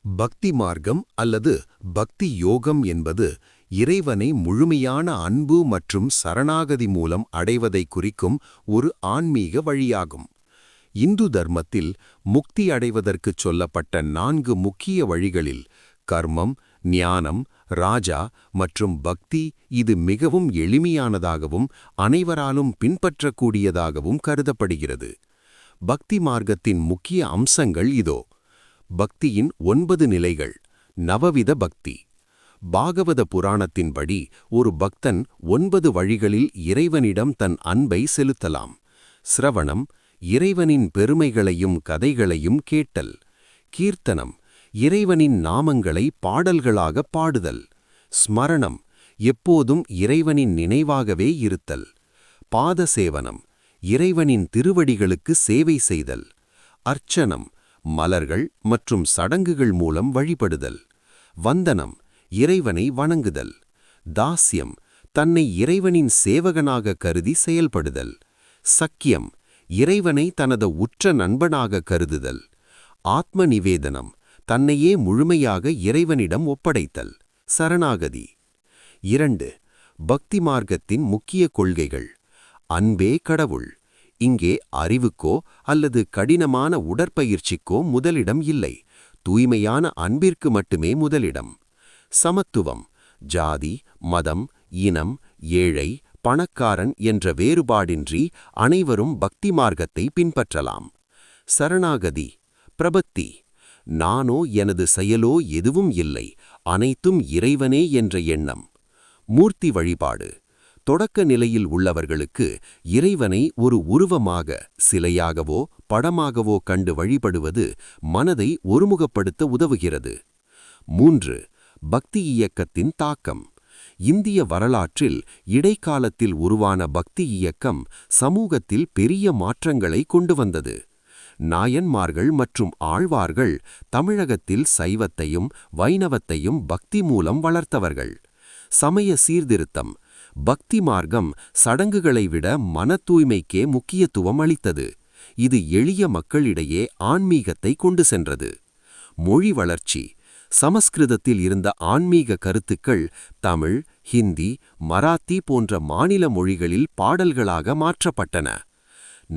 பக்தி மார்க்கம் அல்லது பக்தி யோகம் என்பது இறைவனை முழுமையான அன்பு மற்றும் சரணாகதி மூலம் அடைவதை குறிக்கும் ஒரு ஆன்மீக வழியாகும். இந்து தர்மத்தில் முக்தி அடைவதற்குச் சொல்லப்பட்ட 4 முக்கிய வழிகளில் கர்மம், ஞானம், ராஜா மற்றும் பக்தி இது மிகவும் எளிமையானதாகவும் அனைவராலும் பின்பற்றக்கூடியதாகவும் கருதப்படுகிறது. பக்தி மார்க்கத்தின் முக்கிய அம்சங்கள் இதோ. பக்தியின் 9 நிலைகள். நவவித பக்தி. பாகவத புராணத்தின்படி ஒரு பக்தன் 9 வழிகளில் இறைவனிடம் தன் அன்பை செலுத்தலாம். சிரவணம், இறைவனின் பெருமைகளையும் கதைகளையும் கேட்டல். கீர்த்தனம், இறைவனின் நாமங்களை பாடல்களாக பாடுதல். ஸ்மரணம், எப்போதும் இறைவனின் நினைவாகவே இருத்தல். பாதசேவனம், இறைவனின் திருவடிகளுக்கு சேவை செய்தல். அர்ச்சனம், மலர்கள் மற்றும் சடங்குகள் மூலம் வழிபடுதல். வந்தனம், இறைவனை வணங்குதல். தாஸ்யம், தன்னை இறைவனின் சேவகனாக கருதி செயல்படுதல். சக்கியம், இறைவனை தனது உற்ற நண்பனாக கருதுதல். ஆத்ம நிவேதனம், தன்னையே முழுமையாக இறைவனிடம் ஒப்படைத்தல். சரணாகதி. 2. பக்தி மார்க்கத்தின் முக்கிய கொள்கைகள். அன்பே கடவுள். இங்கே அறிவுக்கோ அல்லது கடினமான உடற்பயிற்சிக்கோ முதலிடம் இல்லை. தூய்மையான அன்பிற்கு மட்டுமே முதலிடம். சமத்துவம், ஜாதி, மதம், இனம், ஏழை, பணக்காரன் என்ற வேறுபாடின்றி அனைவரும் பக்தி மார்க்கத்தை பின்பற்றலாம். சரணாகதி. பிரபத்தி, நானோ எனது செயலோ எதுவும் இல்லை, அனைத்தும் இறைவனே என்ற எண்ணம். மூர்த்தி வழிபாடு. தொடக்க நிலையில் உள்ளவர்களுக்கு இறைவனை ஒரு உருவமாக, சிலையாகவோ படமாகவோ கண்டு வழிபடுவது மனதை ஒருமுகப்படுத்த உதவுகிறது. 3. பக்தி இயக்கத்தின் தாக்கம். இந்திய வரலாற்றில் இடைக்காலத்தில் உருவான பக்தி இயக்கம் சமூகத்தில் பெரிய மாற்றங்களை கொண்டு வந்தது. நாயன்மார்கள் மற்றும் ஆழ்வார்கள் தமிழகத்தில் சைவத்தையும் வைணவத்தையும் பக்தி மூலம் வளர்த்தவர்கள். சமய சீர்திருத்தம். பக்தி மார்க்கம் சடங்குகளை விட மன தூய்மைக்கே முக்கியத்துவம் அளித்தது. இது எளிய மக்களிடையே ஆன்மீகத்தை கொண்டு சென்றது. மொழி வளர்ச்சி. சமஸ்கிருதத்தில் இருந்த ஆன்மீக கருத்துக்கள் தமிழ், ஹிந்தி, மராத்தி போன்ற மாநில மொழிகளில் பாடல்களாக மாற்றப்பட்டன.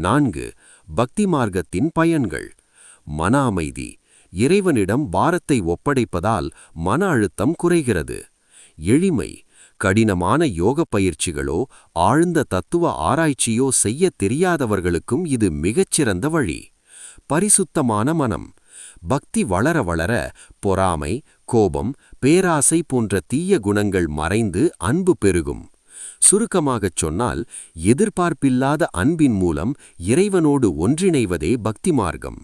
4. பக்தி மார்க்கத்தின் பயன்கள். மன அமைதி. இறைவனிடம் பாரத்தை ஒப்படைப்பதால் மன அழுத்தம் குறைகிறது. எளிமை. கடினமான யோக பயிற்சிகளோ ஆழ்ந்த தத்துவ ஆராய்ச்சியோ செய்ய தெரியாதவர்களுக்கும் இது மிகச்சிறந்த வழி. பரிசுத்தமான மனம். பக்தி வளர வளர பொறாமை, கோபம், பேராசை போன்ற தீய குணங்கள் மறைந்து அன்பு பெருகும். சுருக்கமாகச் சொன்னால், எதிர்பார்ப்பில்லாத அன்பின் மூலம் இறைவனோடு ஒன்றிணைவதே பக்தி மார்க்கம்.